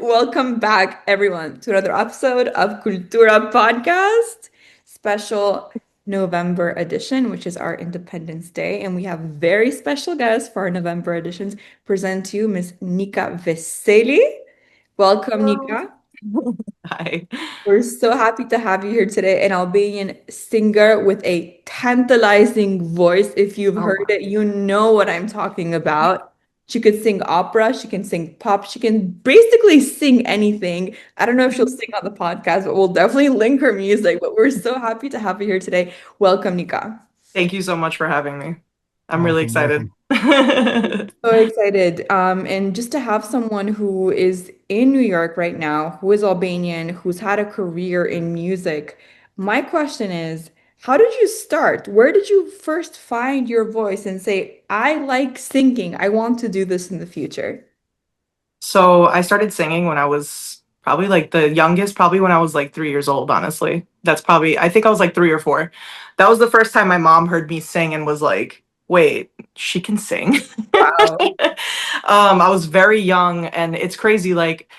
Welcome back, everyone, to another episode of Kultura podcast, special November edition, which is our Independence Day. And we have very special guests for our November editions. Present to you Miss Nika Veseli. Welcome, Hello. Nika. Hi. We're so happy to have you here today, an Albanian singer with a tantalizing voice. If you've Oh, heard wow. it, you know what I'm talking about. She could sing opera, she can sing pop, she can basically sing anything. I don't know if she'll sing on the podcast, but we'll definitely link her music. But we're so happy to have you here today. Welcome, Nika. Thank you so much for having me. I'm really Welcome, excited. welcome. So excited. And just to have someone who is in New York right now, who is Albanian, who's had a career in music. My question is, how did you start? Where did you first find your voice and say, I like singing. I want to do this in the future? So I started singing when I was probably like the youngest, probably when I was like 3 years old, honestly. That's probably, I think I was like 3 or 4. That was the first time my mom heard me sing and was like, wait, she can sing. Wow. I was very young and it's crazy. Like,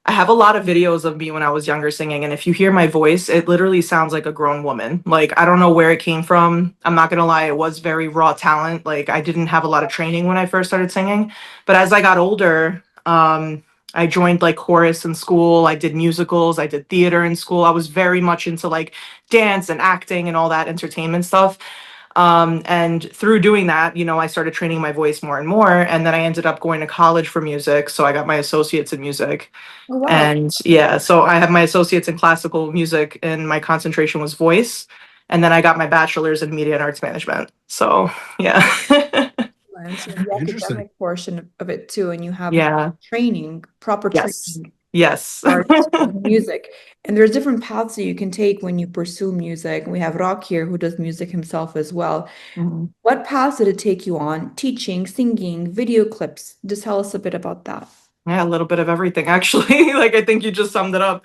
I have a lot of videos of me when I was younger singing, and if you hear my voice, it literally sounds like a grown woman. Like, I don't know where it came from. I'm not gonna lie, it was very raw talent. Like, I didn't have a lot of training when I first started singing. But as I got older, I joined like chorus in school. I did musicals, I did theater in school. I was very much into like dance and acting and all that entertainment stuff. And through doing that, I started training my voice more and more. And then I ended up going to college for music. So I got my associates in music. Oh, wow. And yeah, so I have my associates in classical music and my concentration was voice. And then I got my bachelor's in media and arts management. So yeah. And so the Interesting. academic portion of it too, and you have Yeah. training, proper Yes. training Yes. arts and music. And there's different paths that you can take when you pursue music. We have Rock here who does music himself as well. Mhm. What paths did it take you on? Teaching, singing, video clips. Just tell us a bit about that. Yeah, a little bit of everything actually. Like I think you just summed it up.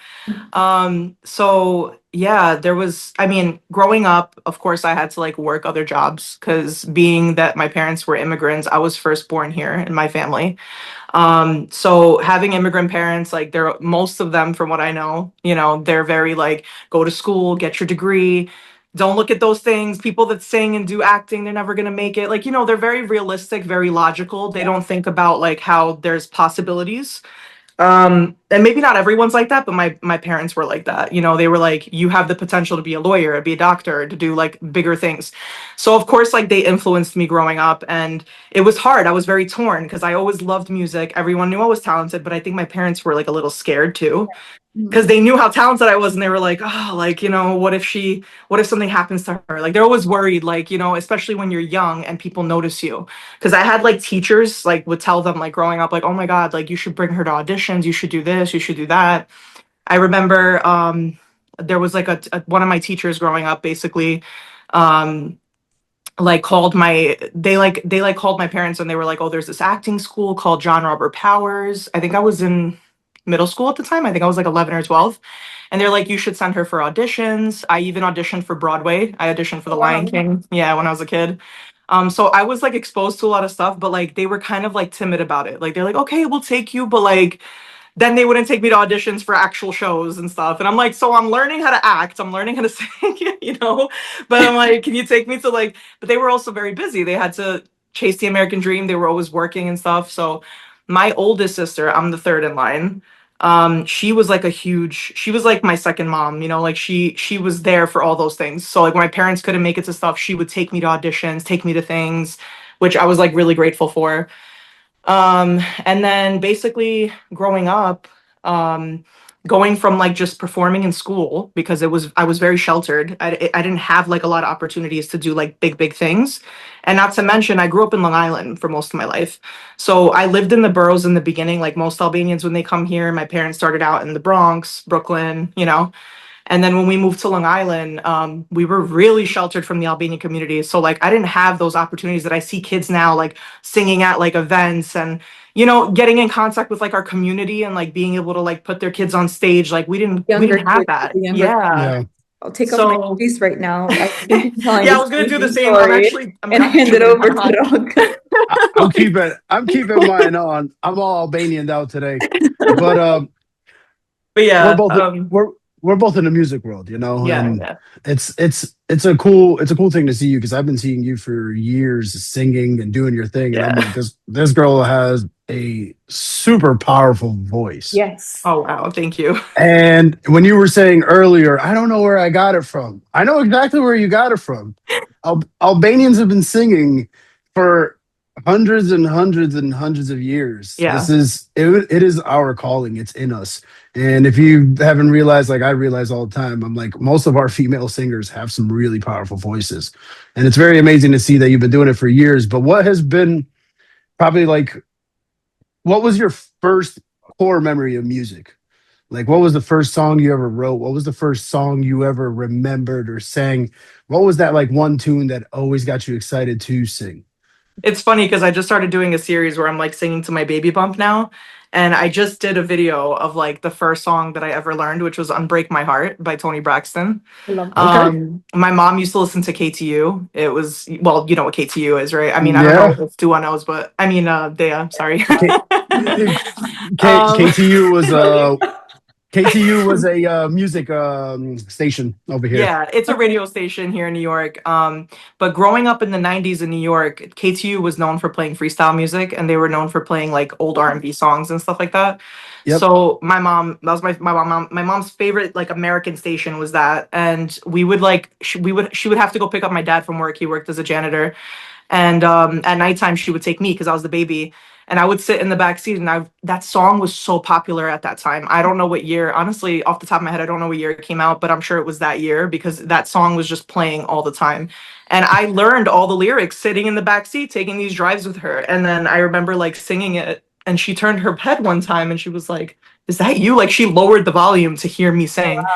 So yeah, I mean, growing up, of course, I had to like work other jobs because being that my parents were immigrants, I was first born here in my family. So having immigrant parents, like they're most of them, from what I know, they're very like, go to school, get your degree. Don't look at those things. People that sing and do acting, they're never gonna make it. Like, they're very realistic, very logical. They don't think about like how there's possibilities. And maybe not everyone's like that, but my parents were like that. They were like, you have the potential to be a lawyer, be a doctor, to do like bigger things. So of course, like they influenced me growing up, and it was hard. I was very torn because I always loved music. Everyone knew I was talented, but I think my parents were like a little scared too Mhm. because they knew how talented I was, and they were like, oh, like, what if something happens to her? Like, they're always worried, like, especially when you're young and people notice you. Because I had like teachers, like, would tell them, like, growing up, like, oh my God, like, you should bring her to auditions, you should do this, you should do that. I remember there was like one of my teachers growing up basically. Um, like they called my parents and they were like, oh, there's this acting school called John Robert Powers. I think I was in middle school at the time. I think I was like 11 or 12. And they're like, you should send her for auditions. I even auditioned for Broadway. I auditioned for The Lion Wow. King. Yeah, when I was a kid. So I was like exposed to a lot of stuff, but like they were kind of like timid about it. Like they're like, okay, we'll take you, but like then they wouldn't take me to auditions for actual shows and stuff. And I'm like, so I'm learning how to act, I'm learning how to sing, But I'm like, can you take me to like, but they were also very busy. They had to chase the American dream. They were always working and stuff. So my oldest sister, I'm the third in line. She was like my second mom, like she was there for all those things. So like when my parents couldn't make it to stuff, she would take me to auditions, take me to things, which I was like really grateful for. And then basically growing up, um, going from like just performing in school because I was very sheltered. I didn't have like a lot of opportunities to do like big things. And not to mention, I grew up in Long Island for most of my life. So I lived in the boroughs in the beginning, like most Albanians when they come here. My parents started out in the Bronx, Brooklyn. And then when we moved to Long Island, we were really sheltered from the Albanian community. So like I didn't have those opportunities that I see kids now, like singing at like events and getting in contact with like our community and like being able to like put their kids on stage. Like we Younger didn't have kids, that. the younger. Yeah. Yeah. I'll take off my So case right now. I think you're telling yeah, I this was gonna do the crazy same. story I'm and hand it actually over not. to Rock. I'm keeping mine on. I'm all Albanian out today. But But we're yeah, both we're both in the music world, yeah, and yeah, it's a cool thing to see you because I've been seeing you for years singing and doing your thing, and I'm yeah. like this girl has a super powerful voice. Yes. Oh wow, thank you. And when you were saying earlier, I don't know where I got it from. I know exactly where you got it from. Albanians have been singing for hundreds and hundreds and hundreds of years. Yeah. It is our calling. It's in us. And if you haven't realized, like I realize all the time, I'm like most of our female singers have some really powerful voices, and it's very amazing to see that you've been doing it for years. But what has been probably like what was your first core memory of music? Like, what was the first song you ever wrote? What was the first song you ever remembered or sang? What was that like one tune that always got you excited to sing? It's funny because I just started doing a series where I'm like singing to my baby bump now. And I just did a video of like the first song that I ever learned, which was Unbreak My Heart by Tony Braxton. I love that. Okay. My mom used to listen to KTU. It was, well, you know what KTU is, right? I mean, I don't know Yeah. if Dua knows, but I mean, Dea, sorry. K- um, KTU was a music station over here. Yeah, it's a Okay. radio station here in New York. But growing up in the 90s in New York, KTU was known for playing freestyle music and they were known for playing like old R&B songs and stuff like that. Yep. So my mom, that was my mom's favorite like American station was that. And we would like she would have to go pick up my dad from work. He worked as a janitor. And at nighttime, she would take me because I was the baby, and I would sit in the back seat. And that song was so popular at that time. I don't know what year, honestly, off the top of my head, I don't know what year it came out, but I'm sure it was that year because that song was just playing all the time. And I learned all the lyrics sitting in the back seat, taking these drives with her. And then I remember like singing it, and she turned her head one time, and she was like, "Is that you?" Like she lowered the volume to hear me sing.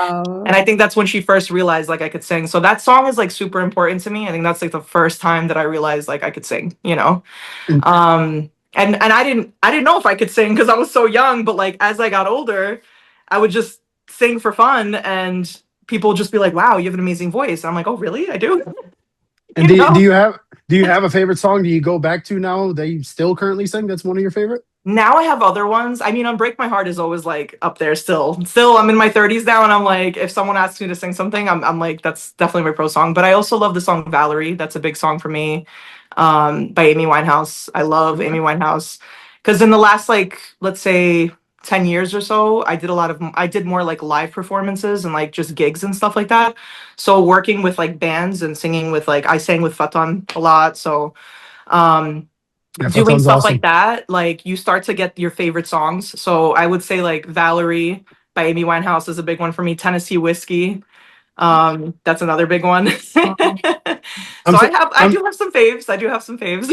And Wow. I think that's when she first realized like I could sing. So that song is like super important to me. I think that's like the first time that I realized like I could sing, you know. And, And I didn't know if I could sing because I was so young, but like as I got older, I would just sing for fun and people would just be like, "Wow, you have an amazing voice." And I'm like, "Oh, really? I do?" and You know. do you have a favorite song? Do you go back to now that you still currently sing? That's one of your favorite? Now I have other ones. I mean, Unbreak My Heart is always like up there still. Still, I'm in my 30s now, and I'm like, if someone asks me to sing something, I'm like, that's definitely my pro song. But I also love the song Valerie. That's a big song for me, by Amy Winehouse. I love Amy Winehouse because in the last like let's say 10 years or so, I did more like live performances and like just gigs and stuff like that. So working with like bands and singing with like I sang with Fatan a lot. So um Yeah, doing Photon's stuff like awesome. that, like you start to get your favorite songs. So I would say like Valerie by Amy Winehouse is a big one for me. Tennessee Whiskey, that's another big one. Um, I'm So su- I do have some faves. I do have some faves.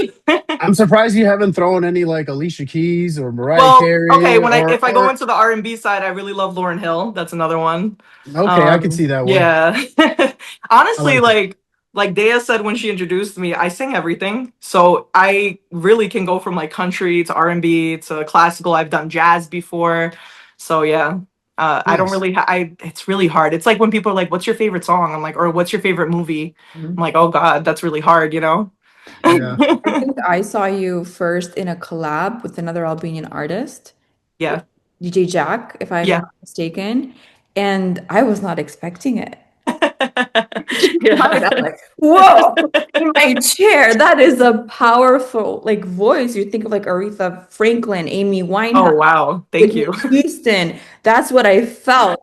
I'm surprised you haven't thrown any like Alicia Keys or Mariah Well, okay, Carey when I if I go or into the R&B side, I really love Lauryn Hill. That's another one. okay, I can see that one. Yeah. I Honestly, like that. like Dea said when she introduced me, I sing everything. So I really can go from like country to R&B to classical. I've done jazz before. So yeah. I don't Nice. really I it's really hard. It's like when people are like, "What's your favorite song?" I'm like, "Or what's your favorite movie?" I'm mhm. like, "Oh God, that's really hard, you know?" Yeah. I think I saw you first in a collab with another Albanian artist, Yeah. DJ Jack, if I'm Yeah. not mistaken, and I was not expecting it. I'm Yeah. like, whoa, in my chair. That is a powerful like voice. You think of like Aretha Franklin, Amy Oh Winehouse, wow. Thank Whitney you. Houston. That's what I felt.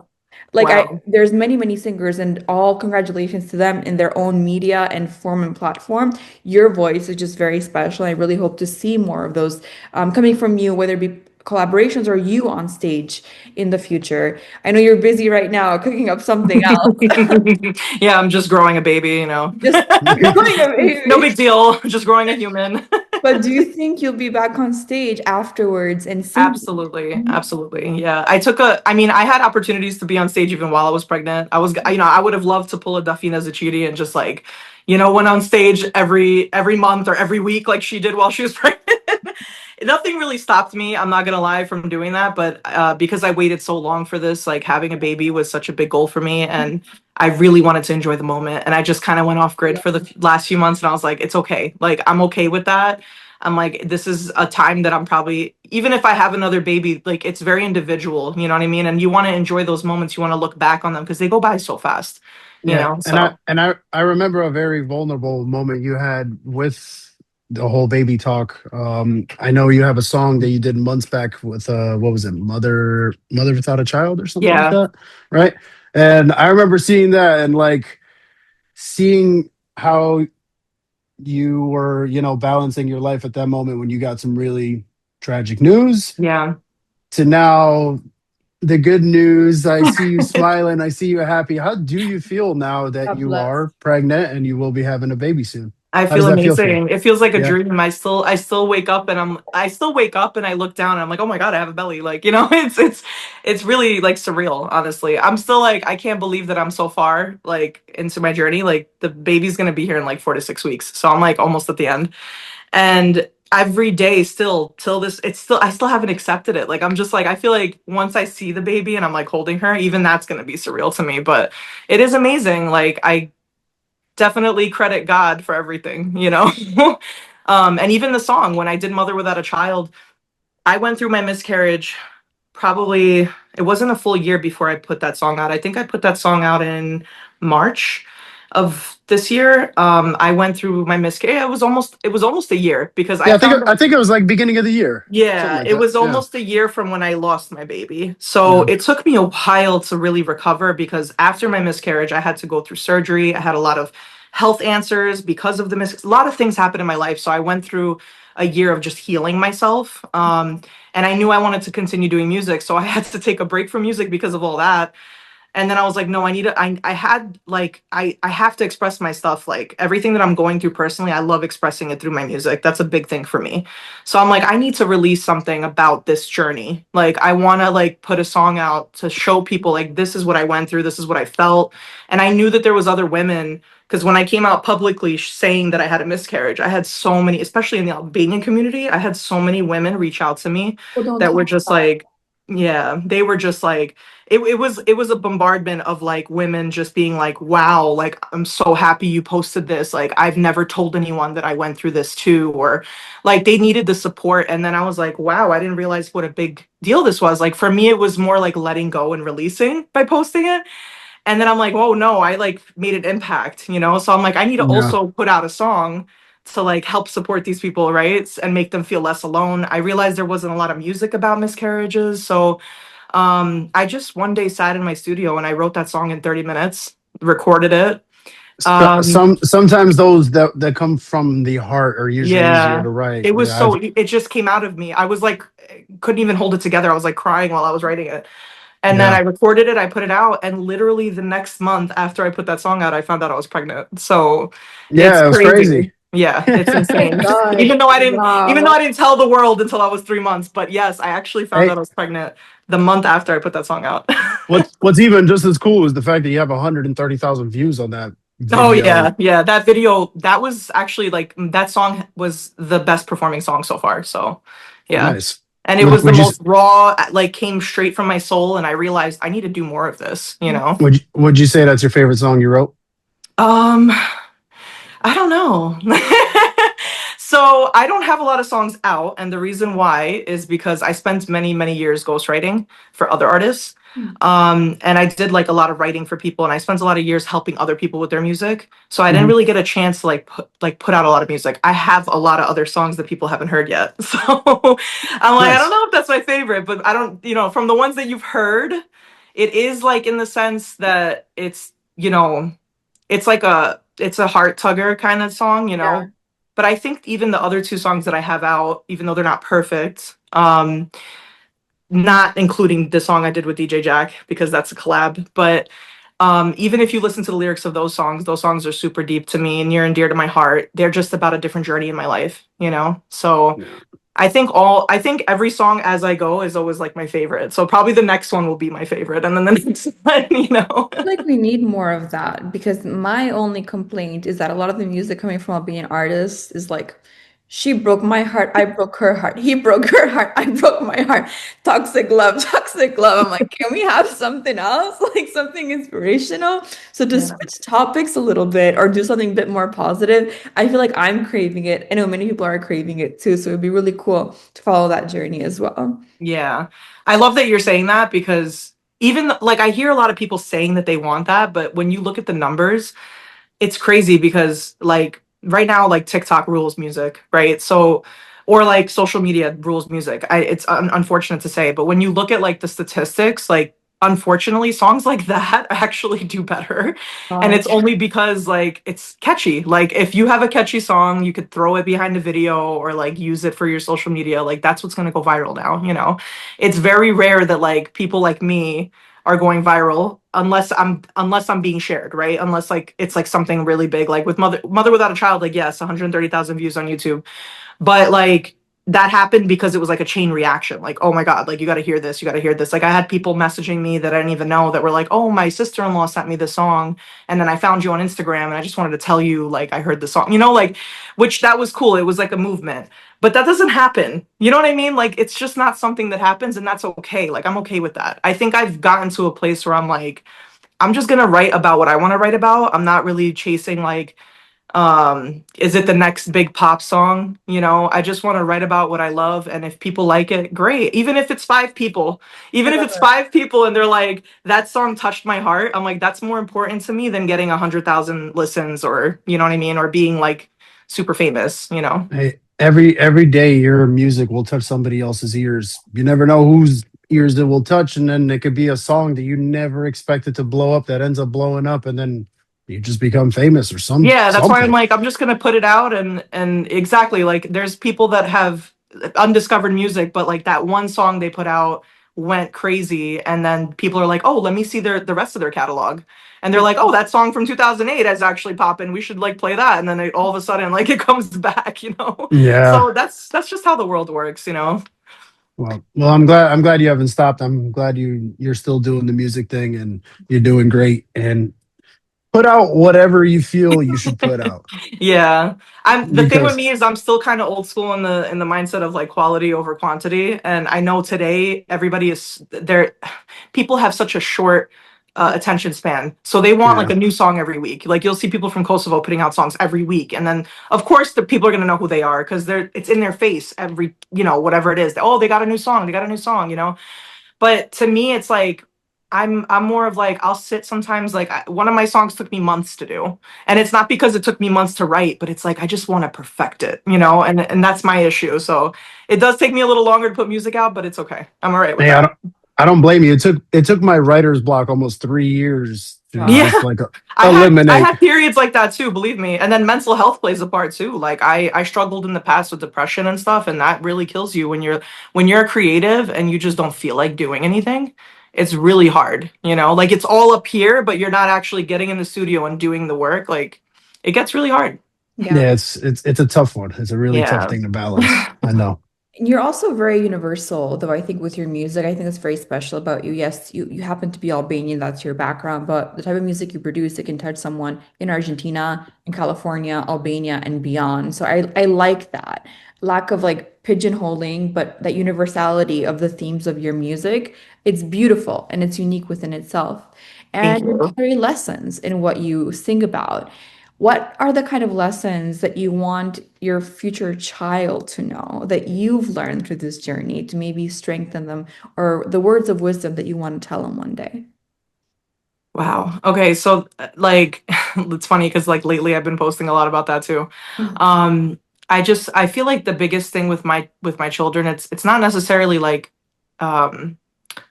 Like Wow. there's many singers and all congratulations to them in their own media and form and platform. Your voice is just very special. I really hope to see more of those coming from you, whether it be collaborations or you on stage in the future. I know you're busy right now cooking up something else. Yeah, I'm just growing a baby, you know. Just growing a No baby. big deal. Just growing a human. But do you think you'll be back on stage afterwards and singing? Absolutely. Absolutely. Yeah. I mean, I had opportunities to be on stage even while I was pregnant. I would have loved to pull a Dafina Zachidi and just like, went on stage every month or every week like she did while she was pregnant. Nothing really stopped me, I'm not gonna lie, from doing that. But because I waited so long for this, like having a baby was such a big goal for me. And I really wanted to enjoy the moment. And I just kind of went off grid for the last few months and I was like, it's okay. Like, I'm okay with that. I'm like, this is a time that I'm probably, even if I have another baby, like it's very individual, you know what I mean? And you want to enjoy those moments. You want to look back on them because they go by so fast, you Yeah, know? and I So and I I remember a very vulnerable moment you had with the whole baby talk. I know you have a song that you did months back with what was it, Mother Without a Child or something like yeah, that, right? And I remember seeing that and like seeing how you were, balancing your life at that moment when you got some really tragic news yeah. to now the good news. I see you smiling. I see you happy. How do you feel now that God you bless. are pregnant and you will be having a baby soon? I How feel does that feel for you? amazing. It feels like a Yeah. dream. I still wake up and I still wake up and I look down and I'm like, oh my God, I have a belly. Like, it's really like surreal, honestly. I'm still like, I can't believe that I'm so far like into my journey. Like the baby's gonna be here in like 4 to 6 weeks. So I'm like almost at the end. And every day still till this, I still haven't accepted it. Like I'm just like, I feel like once I see the baby and I'm like holding her, even that's gonna be surreal to me. But it is amazing. Like I definitely credit God for everything, you know? And even the song, when I did Mother Without a Child, I went through my miscarriage probably, it wasn't a full year before I put that song out. I think I put that song out in March of this year. I went through my miscarriage. It was almost a year because I Yeah, I think found I think it was like beginning of the year, something yeah, like it that. was Yeah. almost a year from when I lost my baby. So Yeah. it took me a while to really recover because after my miscarriage, I had to go through surgery. I had a lot of health answers because of a lot of things happened in my life. So I went through a year of just healing myself. And I knew I wanted to continue doing music. So I had to take a break from music because of all that. And then I was like, no, I had like I have to express my stuff. Like everything that I'm going through personally, I love expressing it through my music. That's a big thing for me. So I'm like, I need to release something about this journey. Like I want to like put a song out to show people like this is what I went through, this is what I felt. And I knew that there was other women because when I came out publicly saying that I had a miscarriage, I had so many, especially in the Albanian community, I had so many women reach out to me People don't that were talk just about like, yeah, they were just like it was a bombardment of like women just being like, wow, like I'm so happy you posted this. Like I've never told anyone that I went through this too, or like they needed the support. And then I was like, wow, I didn't realize what a big deal this was. Like for me, it was more like letting go and releasing by posting it. And then I'm like, oh no, I like made an impact, you know? So I'm like, I need to Yeah. also put out a song to like help support these people, right? And make them feel less alone. I realized there wasn't a lot of music about miscarriages. So I just one day sat in my studio and I wrote that song in 30 minutes, recorded it. Um, Sometimes those that come from the heart are usually easier yeah, to write. it was Yeah, I've it just came out of me. I was like, couldn't even hold it together. I was like crying while I was writing it. And then I yeah. recorded it, I put it out, and literally the next month after I put that song out, I found out I was pregnant. So it's Yeah, it was crazy. crazy. Yeah, it's it. My insane. God. Even though I Wow. didn't tell the world until I was 3 months, but yes, I actually found Hey, out I was pregnant the month after I put that song out. what's even just as cool is the fact that you have 130,000 views on that Oh video. yeah, yeah. That video, that was actually like that song was the best performing song so far. So, yeah. Nice. And it Would was the would you most raw, like came straight from my soul and I realized I need to do more of this, you know. would you say that's your favorite song you wrote? Um I don't know. So I don't have a lot of songs out, and the reason why is because I spent many, many years ghostwriting for other artists. And I did like a lot of writing for people, and I spent a lot of years helping other people with their music. So I didn't Mhm. really get a chance to like put out a lot of music. I have a lot of other songs that people haven't heard yet. So I'm like, I don't Nice. know if that's my favorite, but I don't, from the ones that you've heard, it is like in the sense that it's a heart tugger kind of song, Yeah. but I think even the other two songs that I have out, even though they're not perfect, not including the song I did with DJ Jack because that's a collab, but even if you listen to the lyrics of those songs are super deep to me, near and dear to my heart. They're just about a different journey in my life, you know? So Yeah. I think every song as I go is always like my favorite. So probably the next one will be my favorite, and then the next one, you know. I feel like we need more of that because my only complaint is that a lot of the music coming from Albanian artists is like She broke my heart. I broke her heart. He broke her heart. I broke my heart. Toxic love, toxic love. I'm like, can we have something else? Like something inspirational? So to Yeah. switch topics a little bit or do something a bit more positive, I feel like I'm craving it. I know many people are craving it too. So it'd be really cool to follow that journey as well. Yeah. I love that you're saying that because even like I hear a lot of people saying that they want that, but when you look at the numbers, it's crazy because like right now like TikTok rules music, right? So or like social media rules music. It's unfortunate to say, but when you look at like the statistics, like unfortunately songs like that actually do better. And it's God. only because like it's catchy. Like if you have a catchy song, you could throw it behind a video or like use it for your social media. Like that's what's going to go viral now, you know. It's very rare that like people like me are going viral unless I'm being shared, right? Unless like it's like something really big, like with Mother Without a Child, like yes, 130,000 views on YouTube, but like that happened because it was like a chain reaction. Like, oh my God, like you got to hear this, you got to hear this. Like I had people messaging me that I didn't even know that were like, oh, my sister-in-law sent me this song, and then I found you on Instagram, and I just wanted to tell you like I heard the song, you know, like which that was cool. It was like a movement, but that doesn't happen. You know what I mean? Like it's just not something that happens, and that's okay. Like I'm okay with that. I think I've gotten to a place where I'm like, I'm just gonna write about what I want to write about. I'm not really chasing like is it the next big pop song, you know. I just want to write about what I love, and if people like it, great. Even if it's five people, I even if love it's it. five people and they're like that song touched my heart, I'm like that's more important to me than getting 100,000 listens, or you know what I mean, or being like super famous, you know. Hey, every day your music will touch somebody else's ears. You never know whose ears it will touch, and then it could be a song that you never expected to blow up that ends up blowing up, and then you just become famous or Yeah, that's why I'm something. like I'm just gonna put it out, and exactly like there's people that have undiscovered music, but like that one song they put out went crazy, and then people are like, oh, let me see the rest of their catalog, and they're like, oh, that song from 2008 is actually popping, we should like play that, and then all of a sudden like it comes back, you know. Yeah. So that's just how the world works, you know. Well, I'm glad you haven't stopped. I'm glad you're still doing the music thing and you're doing great. And put out whatever you feel you should put out Yeah. I'm the thing with because me is I'm still kind of old school in the mindset of like quality over quantity. And I know today everybody is there, people have such a short attention span. So they want like yeah. a new song every week. Like you'll see people from Kosovo putting out songs every week. And then of course the people are gonna know who they are because it's in their face every, you know, whatever it is. Oh, they got a new song, they got a new song, you know. But to me, it's like I'm more of like I'll sit sometimes like one of my songs took me months to do, and it's not because it took me months to write, but it's like I just want to perfect it, you know, and that's my issue. So it does take me a little longer to put music out, but it's okay. I'm all right with Hey, that. I don't blame you. It took my writer's block almost 3 years to Wow. just Yeah, like I eliminate. had periods like that too, believe me. And then mental health plays a part too. Like I struggled in the past with depression and stuff, and that really kills you when you're a creative and you just don't feel like doing anything. It's really hard, you know? Like it's all up here, but you're not actually getting in the studio and doing the work. Like it gets really hard. Yeah. Yeah, it's a tough one. It's a really tough Yeah. thing to balance. I know. And you're also very universal, though I think with your music, I think that's very special about you. Yes, you happen to be Albanian, that's your background, but the type of music you produce, it can touch someone in Argentina, in California, Albania, and beyond. So I like that. Lack of like pigeonholing, but that universality of the themes of your music, it's beautiful and it's unique within itself. Thank And you you. carry lessons in what you sing about. What are the kind of lessons that you want your future child to know that you've learned through this journey to maybe strengthen them, or the words of wisdom that you want to tell them one day? Wow. Okay, so like it's funny because like lately I've been posting a lot about that too. Mhm. Um I feel like the biggest thing with my children, it's not necessarily like um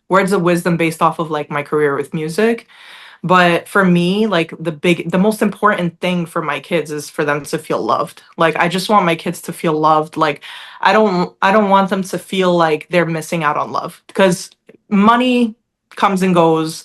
words of wisdom based off of like my career with music, but for me like the most important thing for my kids is for them to feel loved. Like I just want my kids to feel loved. Like I don't want them to feel like they're missing out on love because money comes and goes,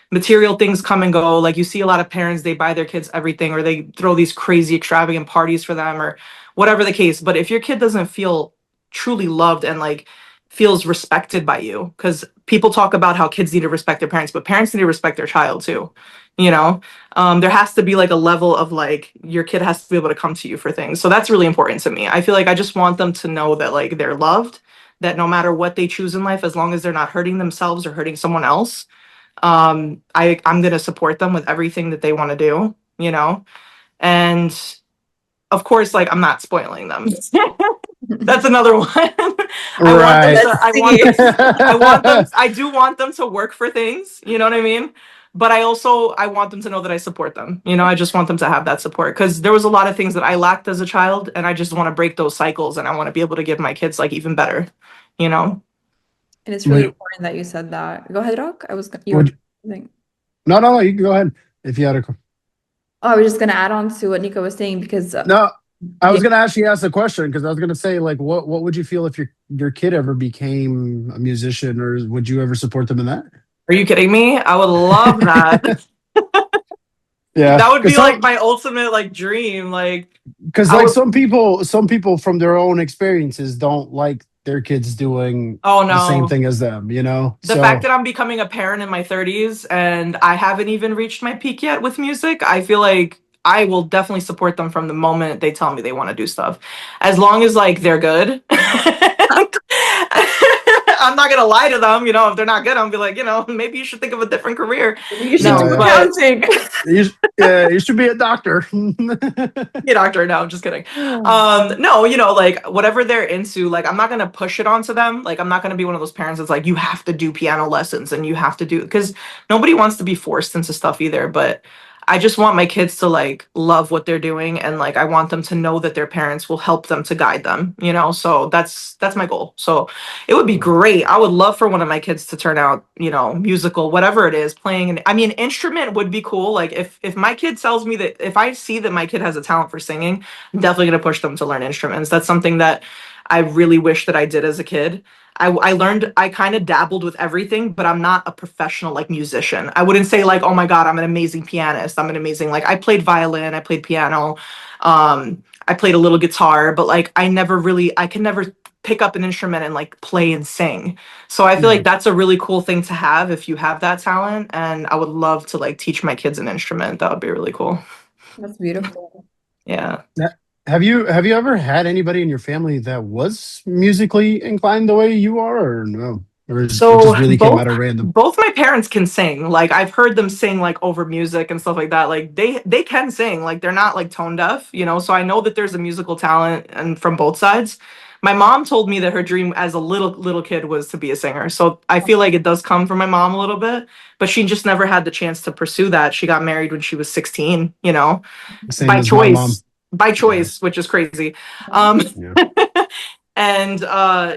material things come and go. Like you see a lot of parents, they buy their kids everything or they throw these crazy extravagant parties for them or whatever the case. But if your kid doesn't feel truly loved and like feels respected by you, because people talk about how kids need to respect their parents, but parents need to respect their child too. You know, there has to be like a level of like your kid has to be able to come to you for things. So that's really important to me. I feel like I just want them to know that like they're loved, that no matter what they choose in life, as long as they're not hurting themselves or hurting someone else, I'm gonna support them with everything that they want to do, you know? And of course, like I'm not spoiling them. That's another one. Right. Let's I want see. them I want them I do want them to work for things, you know what I mean? But I want them to know that I support them. You know, I just want them to have that support because there was a lot of things that I lacked as a child and I just want to break those cycles and I want to be able to give my kids like even better, you know? And it's really Would, important that you said that. Go ahead, Rock. You were would saying. no, no, no, you can go ahead if you had a. Oh, I was just gonna add on to what Nika was saying because No, I yeah, was gonna actually ask a question because I was gonna say like, what would you feel if your kid ever became a musician, or would you ever support them in that? Are you kidding me? I would love that. Yeah, That would be like my ultimate like dream. Like because I like would some people from their own experiences don't like their kids doing oh the same no. thing as them, you know. The fact So that I'm becoming a parent in my 30s and I haven't even reached my peak yet with music, I feel like I will definitely support them from the moment they tell me they want to do stuff. As long as like they're good. I'm not gonna lie to them, you know, if they're not good, I'll be like, you know, maybe you should think of a different career. you should do No, yeah, but accounting. yeah, you should be a doctor. be a doctor. No, I'm just kidding. No, you know, like whatever they're into, like I'm not gonna push it onto them. Like I'm not gonna be one of those parents that's like, you have to do piano lessons and you have to do because nobody wants to be forced into stuff either. But I just want my kids to like love what they're doing and like I want them to know that their parents will help them to guide them, you know? So that's my goal. So it would be great. I would love for one of my kids to turn out, you know, musical, whatever it is, playing an I mean, instrument would be cool. Like if my kid tells me that if I see that my kid has a talent for singing, I'm definitely gonna push them to learn instruments. That's something that I really wish that I did as a kid. I learned I kind of dabbled with everything, but I'm not a professional like musician. I wouldn't say like, oh my God, I'm an amazing pianist. I'm an amazing like I played violin, I played piano, I played a little guitar, but like I can never pick up an instrument and like play and sing. So I feel Yeah. like that's a really cool thing to have if you have that talent. And I would love to like teach my kids an instrument. That would be really cool. That's beautiful. Yeah. Yeah. Have you ever had anybody in your family that was musically inclined the way you are, or no? It So just really came out of random? both my parents can sing. Like I've heard them sing like over music and stuff like that. Like they can sing. Like they're not like tone deaf, you know. So I know that there's a musical talent and from both sides. My mom told me that her dream as a little kid was to be a singer. So I feel like it does come from my mom a little bit, but she just never had the chance to pursue that. She got married when she was 16, you know, Same by as my mom. choice. By Yeah. choice, which is crazy. Um Yeah. and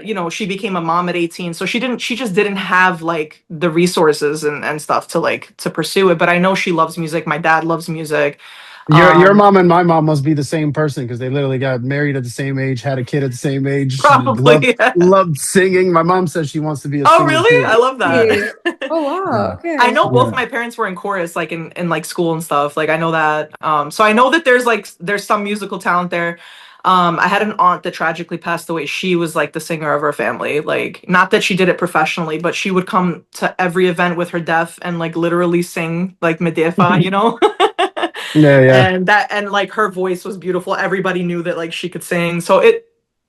you know she became a mom at 18 so she just didn't have like the resources and stuff to like to pursue it but I know she loves music. My dad loves music. Your um mom and my mom must be the same person because they literally got married at the same age, had a kid at the same age, Probably. Yeah. loved singing. My mom says she wants to be a Oh singer really? I too. love Yeah. that. Oh wow. Yeah. I Okay. know both Yeah. my parents were in chorus like in like school and stuff. Like I know that. So I know that there's like there's some musical talent there. I had an aunt that tragically passed away. She was like the singer of our family. Like not that she did it professionally, but she would come to every event with her deaf and like literally sing like Medefa, you know? Yeah. Yeah. And like her voice was beautiful. Everybody knew that like she could sing. So it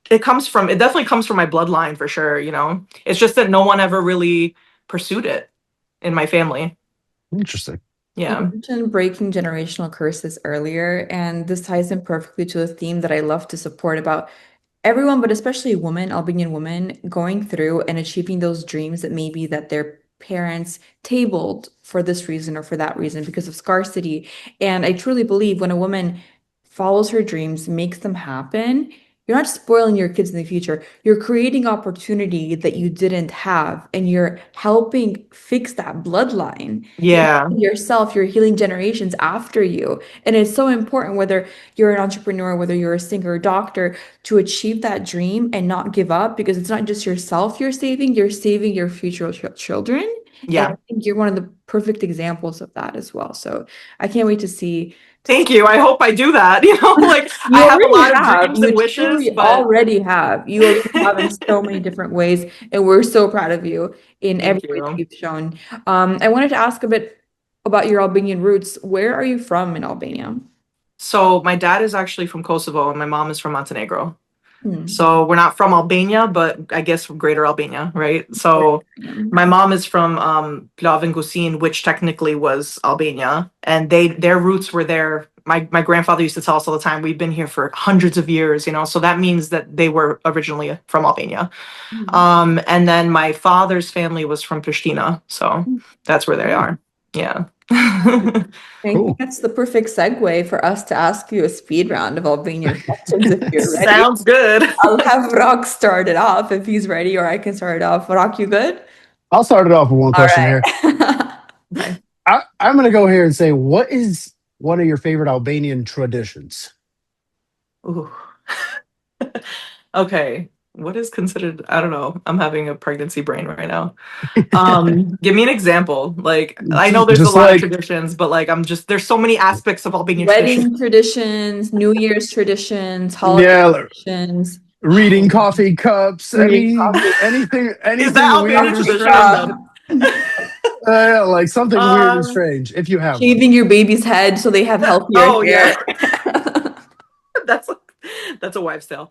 definitely comes from my bloodline for sure, you know. It's just that no one ever really pursued it in my family. Interesting. You Yeah. mentioned breaking generational curses earlier, and this ties in perfectly to a theme that I love to support about everyone, but especially women, Albanian women, going through and achieving those dreams that maybe that their parents tabled for this reason or for that reason because of scarcity. And I truly believe when a woman follows her dreams, makes them happen, you're not spoiling your kids in the future. You're creating opportunity that you didn't have, and you're helping fix that bloodline. You're Yeah. healing yourself, you're healing generations after you. And it's so important whether you're an entrepreneur, whether you're a singer or doctor, to achieve that dream and not give up because it's not just yourself you're saving your future children. And Yeah. I think you're one of the perfect examples of that as well. So I can't wait to Thank see. you. I hope I do that. Like I You have a already lot of have. dreams You and wishes, truly but already have. You already have in so many different ways, and we're so proud of you in every thank way that you. you've shown. I wanted to ask a bit about your Albanian roots. Where are you from in Albania? So my dad is actually from Kosovo and my mom is from Montenegro. Hmm. So we're not from Albania, but I guess from Greater Albania, right? So Yeah. my mom is from Plavengusin, which technically was Albania, and their roots were there. My grandfather used to tell us all the time, we've been here for hundreds of years, so that means that they were originally from Albania. Hmm. And then my father's family was from Pristina, so that's where they Oh, are. Yeah. I think cool. that's the perfect segue for us to ask you a speed round of Albanian questions if you're ready. Sounds good. I'll have Rock start it off if he's ready, or I can start it off. Rock, you good? I'll start it off with one All question right. here. Okay. I'm going to go here and say, what is one of your favorite Albanian traditions? Ooh. Okay. What is considered, I don't know. I'm having a pregnancy brain right now. Give me an example. Like, I know there's a Just lot of like, traditions, but like, there's so many aspects of Albanian tradition. Wedding traditions, New Year's traditions, holiday yeah, traditions, reading coffee cups, reading coffee, Is that anything weird Albanian or tradition strange. then? Like something weird and Um, strange, if you have one. shaving your baby's head so they have healthier oh hair. yeah. that's that's a wives' tale.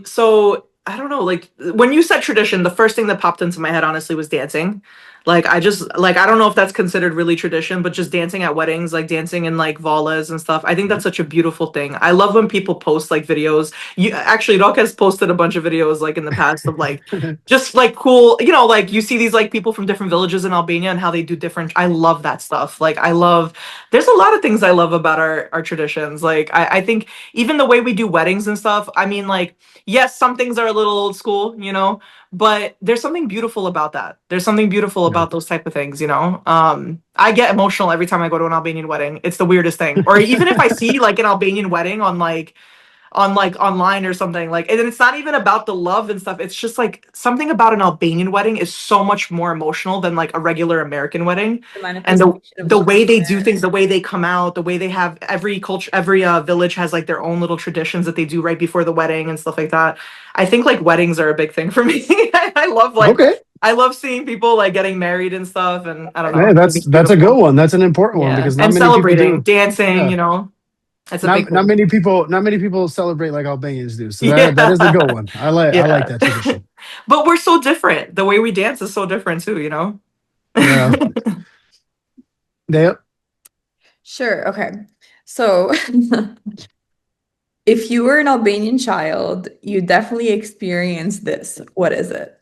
So I don't know. Like when you said tradition, the first thing that popped into my head honestly was dancing. Like I don't know if that's considered really tradition, but just dancing at weddings, like dancing in like valas and stuff. I think that's such a beautiful thing. I love when people post like videos. You actually Rock has posted a bunch of videos like in the past of like just like cool, like you see these like people from different villages in Albania and how they do different. I love that stuff. Like I love there's a lot of things I love about our traditions. Like I think even the way we do weddings and stuff, I mean, like, yes, some things are a little old school, but there's something beautiful about that. There's something beautiful Yeah. about those type of things. I get emotional every time I go to an Albanian wedding. It's the weirdest thing. Or even if I see like an Albanian wedding on like online or something, like, and it's not even about the love and stuff. It's just like something about an Albanian wedding is so much more emotional than like a regular American wedding. The And the manifestation of the love way they do there. things, the way they come out, the way they have every culture, every village has like their own little traditions that they do right before the wedding and stuff like that. I think like weddings are a big thing for me. I love like Okay. I love seeing people like getting married and stuff, and I don't know. Man, I think it's that's a good beautiful. one. That's an important one Yeah, because not and many people celebrating, do. dancing, Yeah. that's a big thing. Not many people celebrate like Albanians do. So that is a good Yeah. one. I like Yeah. that tradition. But we're so different. The way we dance is so different too. Yeah. They Sure. Okay. So if you were an Albanian child, you definitely experienced this. What is it?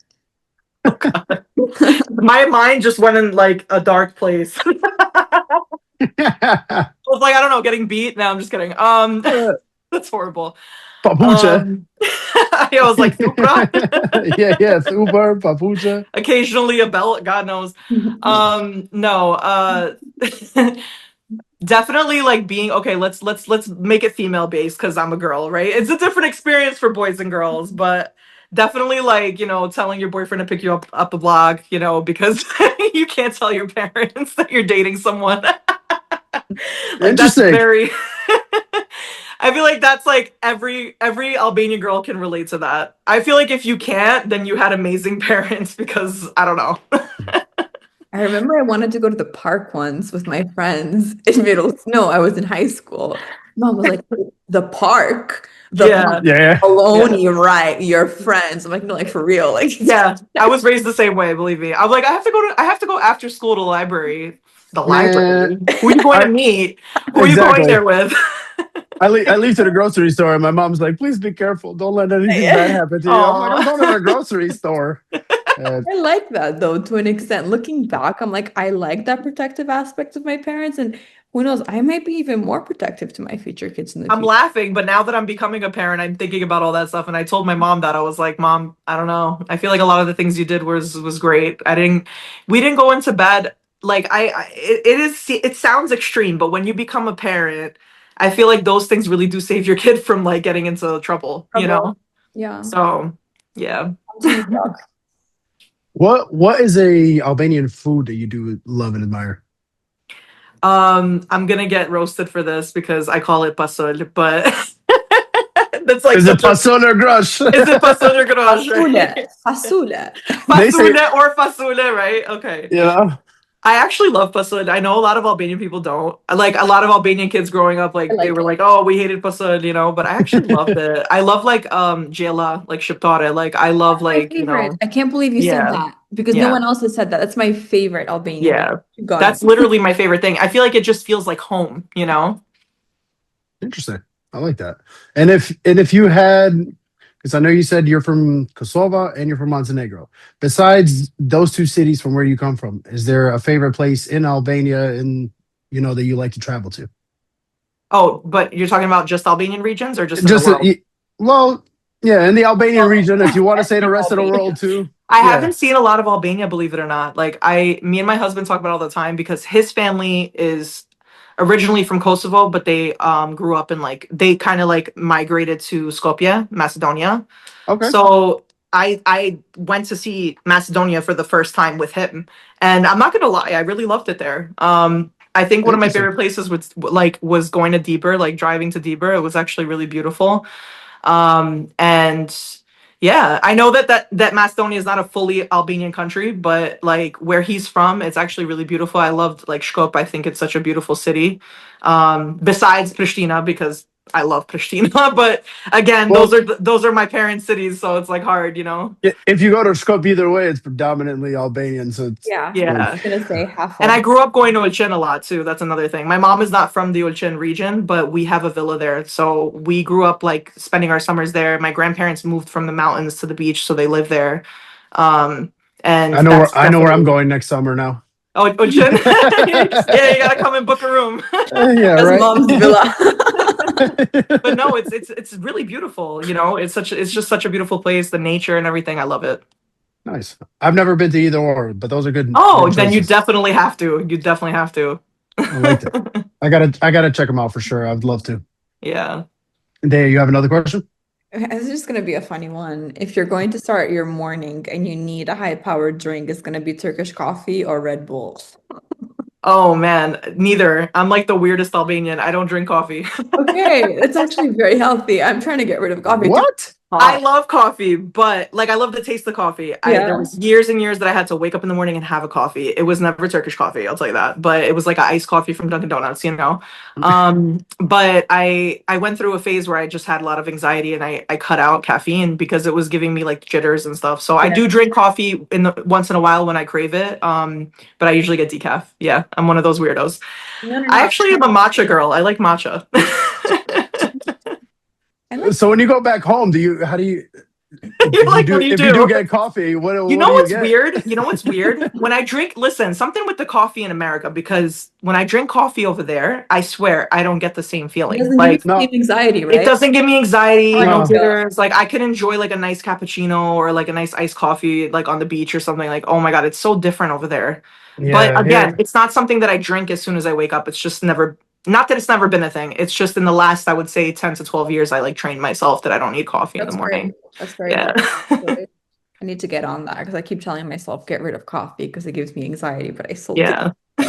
My mind just went in like a dark place. I was like, I don't know, getting beat. No, I'm just kidding. That's horrible. Papucha. I was like, Supra. Yeah, super papucha. Occasionally a belt, God knows. No, definitely like being okay, let's make it female based because I'm a girl, right? It's a different experience for boys and girls, but definitely like, telling your boyfriend to pick you up the block, because you can't tell your parents that you're dating someone. Like that's Interesting. very I feel like that's like every Albanian girl can relate to that. I feel like if you can't, then you had amazing parents because I don't know. I remember I wanted to go to the park once with my friends in middle. No, I was in high school. Mom was like, "The park, the park Yeah. Yeah. alone. Yeah. You're right. Your friends." I'm like, "No, like for real." Like, Yeah. I was raised the same way, believe me. I'm like, I have to go after school to the library. The Man, library. Who are you going to I meet? Who are you going exactly. there with? I leave to the grocery store and my mom's like, please be careful. Don't let anything bad happen to you. I'm like, I'm going to Oh. the grocery store. Uh, I like that though, to an extent. Looking back, I'm like, I like that protective aspect of my parents, and who knows, I might be even more protective to my future kids in the I'm future. laughing, but now that I'm becoming a parent, I'm thinking about all that stuff. And I told my mom that I was like, Mom, I don't know. I feel like a lot of the things you did was great. We didn't go into bed like it sounds extreme, but when you become a parent, I feel like those things really do save your kid from like getting into trouble, you Trouble. know? Yeah. So yeah. Continue, Doc. What is a Albanian food that you do love and admire? I'm gonna get roasted for this because I call it pasol, but that's like Is it such a pasol or grush? is it pasol or garage, Fasule, right? fasule. They say, Fasule or fasule, right? Okay. you know, I actually love pasol. I know a lot of Albanian people don't. Like a lot of Albanian kids growing up, I like they like were it. like, "Oh, we hated pasol," but I actually loved it. I love like jela, like shiptare. Like I love My like, favorite. I can't believe you said yeah, that because no yeah, one else has said that. That's my favorite Albanian dish. yeah. You got it. That's literally my favorite thing. I feel like it just feels like home. interesting. I like that. And if you had, because I know you said you're from Kosovo and you're from Montenegro. Besides those two cities from where you come from, is there a favorite place in Albania and that you like to travel to? Oh, but you're talking about just Albanian regions or just in the Just world? well, yeah, in the Albanian Well, region. If you want to say the ethnic rest of the world Albania. too, I yeah. haven't seen a lot of Albania, believe it or not. Like me and my husband talk about it all the time because his family is originally from Kosovo, but they grew up in like they kind of like migrated to Skopje, Macedonia. Okay. So I went to see Macedonia for the first time with him, and I'm not gonna lie, I really loved it there. I think one of my Interesting. favorite places was going to Dieper, like driving to Dieper. It was actually really beautiful. And yeah, I know that Macedonia is not a fully Albanian country, but like where he's from, it's actually really beautiful. I loved like Shkop. I think it's such a beautiful city. Besides Pristina, because I love Pristina, but again, Well, those are my parents' cities, so it's like hard. if you go to Skopje either way, it's predominantly Albanian. So it's Yeah, I was Yeah. gonna say half And I Albania. grew up going to Ulchen a lot too. That's another thing. My mom is not from the Ulchen region, but we have a villa there. So we grew up like spending our summers there. My grandparents moved from the mountains to the beach, so they live there. Um, and that's I know where I'm definitely going next summer now. oh Ulchen. Yeah, you gotta come and book a room. Yeah, As right. mom's villa. But no, it's really beautiful. It's just such a beautiful place. The nature and everything. I love it. Nice. I've never been to either or, but those are Oh, good then you choices. definitely have to. You definitely have to. I like that. I gotta check them out for sure. I'd love to. Yeah. Day, you have another question? This is just gonna be a funny one. If you're going to start your morning and you need a high-powered drink, it's gonna be Turkish coffee or Red Bull. Oh man, neither. I'm like the weirdest Albanian. I don't drink coffee. Okay, it's actually very healthy. I'm trying to get rid of coffee too. What? I Hot. love coffee, but like I love the taste of coffee. There Yeah. was years and years that I had to wake up in the morning and have a coffee. It was never Turkish coffee, I'll tell you that. But it was like an iced coffee from Dunkin' Donuts. But I went through a phase where I just had a lot of anxiety and I cut out caffeine because it was giving me like jitters and stuff. So I Yeah. do drink coffee once in a while when I crave it. But I usually get decaf. Yeah, I'm one of those weirdos. No, no, I no. actually am a matcha girl. I like matcha. I like So when you go back home, how do you You're like, what do you if you do do? get coffee, You what know do you what's get? weird? You know what's weird? When I drink, listen, something with the coffee in America, because when I drink coffee over there, I swear I don't get the same it feeling. doesn't give you Like, the same No, anxiety, it right? doesn't give me Oh, anxiety, I no no. feel jitters. Like, I could enjoy like a nice cappuccino or like a nice iced coffee, like on the beach or something. Like, oh my God, it's so different over there. But Yeah, again, here. it's not something that I drink as soon as I wake up. It's just never, not that it's never been a thing. It's just in the last, I would say, 10 to 12 years, I like trained myself that I don't need coffee in the that's great. morning. That's very Yeah. good. Good. I need to get on that because I keep telling myself get rid of coffee because it gives me anxiety, but I still do. Yeah. So,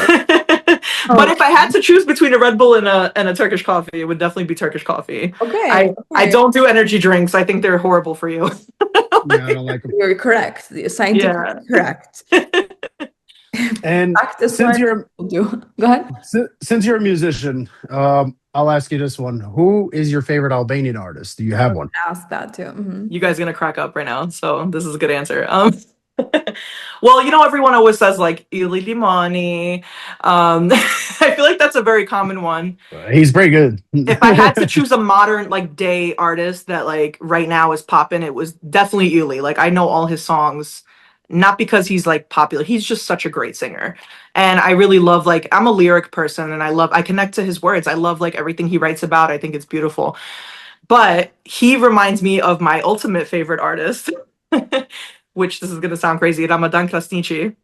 But if okay. I had to choose between a Red Bull and a Turkish coffee, it would definitely be Turkish coffee. Okay. I Okay. don't do energy drinks. I think they're horrible for you. Yeah, I don't like them. You're correct. Yeah. Scientifically correct. And Practice since what you're will do. Go ahead. since you're a musician, I'll ask you this one: Who is your favorite Albanian artist? Do you I have was one? gonna ask that too. You guys gonna crack up right now, so this is a good answer. Well, everyone always says like Ili Limani. I feel like that's a very common one. He's pretty good. If I had to choose a modern like day artist that like right now is popping, it was definitely Uli. Like I know all his songs, not because he's like popular. He's just such a great singer. And I really love like I'm a lyric person and I connect to his words. I love like everything he writes about. I think it's beautiful. But he reminds me of my ultimate favorite artist, which this is gonna sound crazy, Ramadan Krasniqi.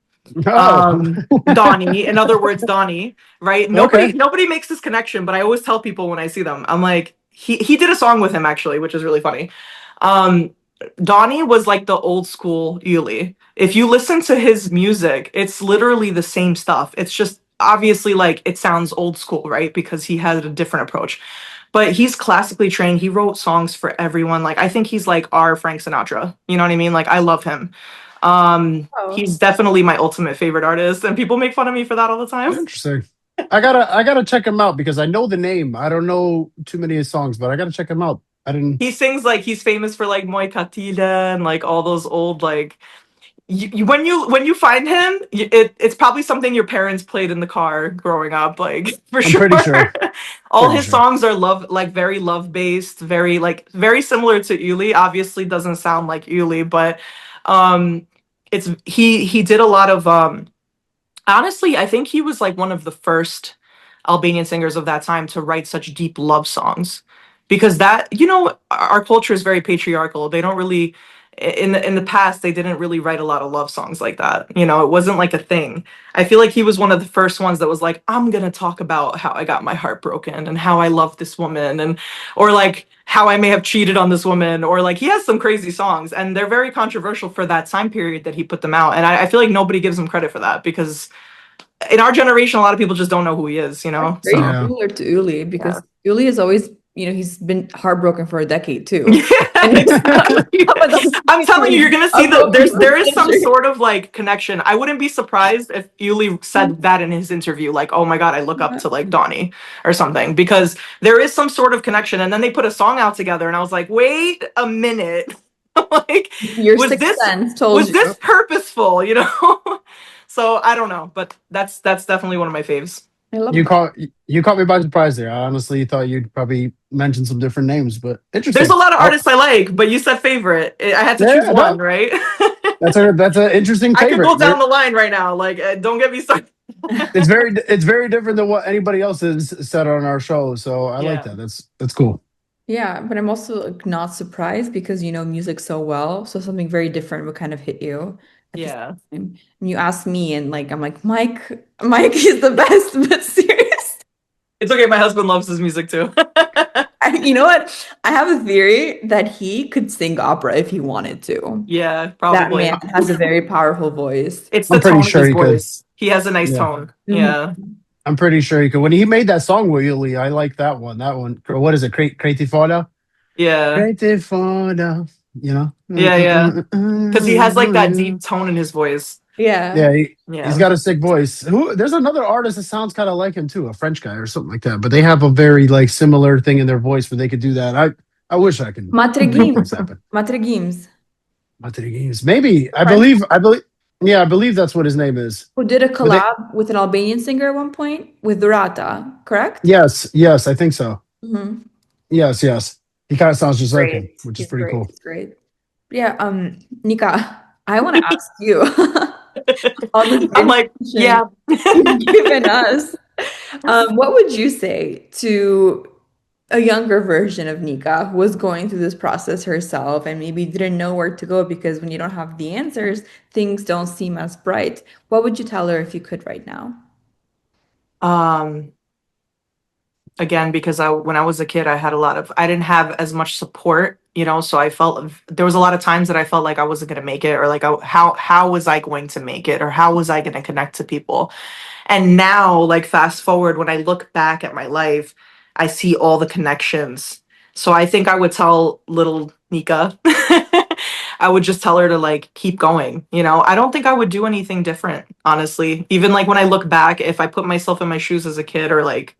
Oh, Donnie, in other words, Donnie, right? Nobody okay. nobody makes this connection, but I always tell people when I see them, I'm like, he did a song with him actually, which is really funny. Donnie was like the old school Yuli. If you listen to his music, it's literally the same stuff. It's just obviously like it sounds old school, right? Because he had a different approach. But he's classically trained. He wrote songs for everyone. Like I think he's like our Frank Sinatra. You know what I mean? Like I love him. Oh, He's definitely my ultimate favorite artist, and people make fun of me for that all the time. Interesting. I gotta check him out because I know the name. I don't know too many of his songs, but I gotta check him out. I didn't. He sings like he's famous for like Moi Katila and like all those old like when you find him, it's probably something your parents played in the car growing up, like for I'm sure. pretty sure. All Pretty his sure. songs are love, like very love based, very like very similar to Uli. Obviously, doesn't sound like Uli, but um, it's he did a lot of honestly, I think he was like one of the first Albanian singers of that time to write such deep love songs. Because that, our culture is very patriarchal. They don't really in the past they didn't really write a lot of love songs like that. It wasn't like a thing. I feel like he was one of the first ones that was like, I'm gonna talk about how I got my heart broken and how I love this woman and or like how I may have cheated on this woman or like he has some crazy songs and they're very controversial for that time period that he put them out. And I feel like nobody gives him credit for that because in our generation, a lot of people just don't know who he is, that's very So Yeah. similar to Uli yeah, because Uli is always, he's been heartbroken for a decade too. yeah, And he's exactly. come with all I'm telling you, these you're gonna see that heartbroken there is some pictures. sort of like connection. I wouldn't be surprised if Yuli said that in his interview, like, "Oh my God, I look up Yeah. to like Donnie or something," because there is some sort of connection. And then they put a song out together, and I was like, "Wait a minute, like, Your was sixth this sense told was you. this purposeful?" So I don't know, but that's definitely one of my faves. I love You that. caught you caught me by surprise there. I honestly thought you'd probably mention some different names, but There's a interesting. lot of Oh, artists I like, but you said favorite. I had to choose yeah, one, no, right? that's an interesting I could favorite. go down the line right now. Like, don't get me started. It's very different than what anybody else has said on our show. So I like Yeah, that. That's cool. Yeah, but I'm also like, not surprised because you know music so well, so something very different would kind of hit you at the same yeah. time. And you ask me, and like I'm like Mike is the best, but serious. It's okay. My husband loves his music too. You know what? I have a theory that he could sing opera if he wanted to. Yeah, That probably. man has a very powerful voice. It's the I'm pretty tone of sure his he could. voice. He has a nice Yeah, tone. Mhm. Yeah. I'm pretty sure he could. When he made that song with Yuli, I like that one. That one. What is it? Creative Fada? Yeah. Creative Fada. You know? Yeah, yeah. Because he has like that deep tone in his voice. Yeah. Yeah, he's Yeah. got a sick voice. There's another artist that sounds kind of like him too, a French guy or something like that. But they have a very like similar thing in their voice where they could do that. I wish I can make Matregims. things happen. Matregims. Not to the games. Maybe. I French believe I believe yeah, I believe that's what his name is. who did a But they collab with an Albanian singer at one point with Durata, correct? yes, I think so. Hmm. Yes. He kind of sounds just like him, Great. which is He's pretty great. cool. He's great. Yeah, Nika, I want to ask you all this I'm like, information yeah. you've given us. What would you say to a younger version of Nika who was going through this process herself and maybe didn't know where to go because when you don't have the answers, things don't seem as bright? What would you tell her if you could right now? Um, Again, because when I was a kid, I didn't have as much support, so I felt there was a lot of times that I felt like I wasn't going to make it or like how was I going to make it or how was I going to connect to people. And now, like, fast forward, when I look back at my life, I see all the connections. So I think I would tell little Nika, I would just tell her to like keep going. I don't think I would do anything different, honestly. Even like when I look back, if I put myself in my shoes as a kid or like,